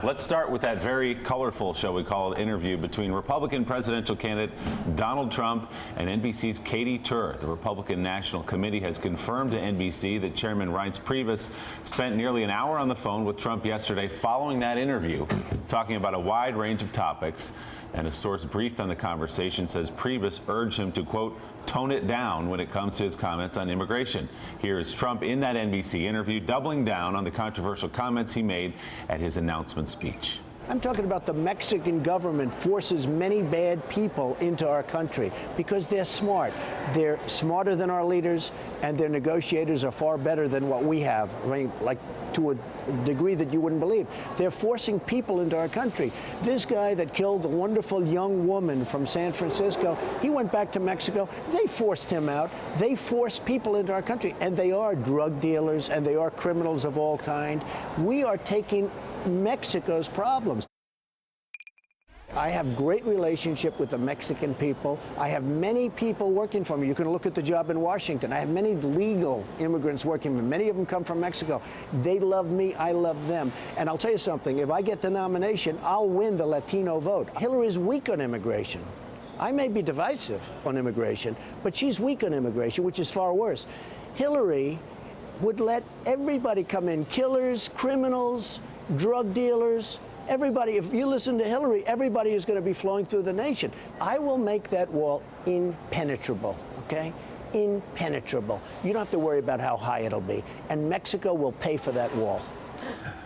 Let's start with that very colorful, shall we call it, interview between Republican presidential candidate Donald Trump and NBC's Katie Tur. The Republican National Committee has confirmed to NBC that Chairman Reince Priebus spent nearly an hour on the phone with Trump yesterday following that interview, talking about a wide range of topics. And a source briefed on the conversation says Priebus urged him to, quote, tone it down when it comes to his comments on immigration. Here is Trump in that NBC interview, doubling down on the controversial comments he made at his announcement speech. I'm talking about the Mexican government forces many bad people into our country because they're smart. They're smarter than our leaders, and their negotiators are far better than what we have. I mean, like to a degree that you wouldn't believe. They're forcing people into our country. This guy that killed the wonderful young woman from San Francisco, he went back to Mexico. They forced him out. They force people into our country, and they are drug dealers, and they are criminals of all kind. We are taking Mexico's problems. I have great relationship with the Mexican people. I have many people working for me. You can look at the job in Washington. I have many legal immigrants working for me. Many of them come from Mexico. They love me. I love them. And I'll tell you something. If I get the nomination, I'll win the Latino vote. Hillary's weak on immigration. I may be divisive on immigration, but she's weak on immigration, which is far worse. Hillary would let everybody come in, killers, criminals, drug dealers, everybody. If you listen to Hillary, everybody is going to be flowing through the nation. I will make that wall impenetrable, okay? Impenetrable. You don't have to worry about how high it'll be. And Mexico will pay for that wall.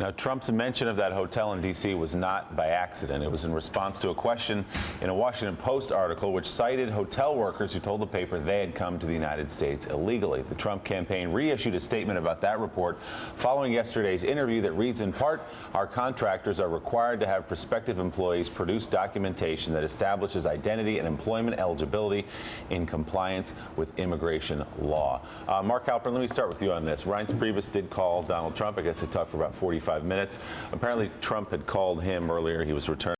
Now, Trump's mention of that hotel in D.C. was not by accident. It was in response to a question in a Washington Post article which cited hotel workers who told the paper they had come to the United States illegally. The Trump campaign reissued a statement about that report following yesterday's interview that reads, in part, our contractors are required to have prospective employees produce documentation that establishes identity and employment eligibility in compliance with immigration law. Mark Halpern, let me start with you on this. Reince Priebus did call Donald Trump. I guess they talked for about 45 minutes. Apparently, Trump had called him earlier. He was returning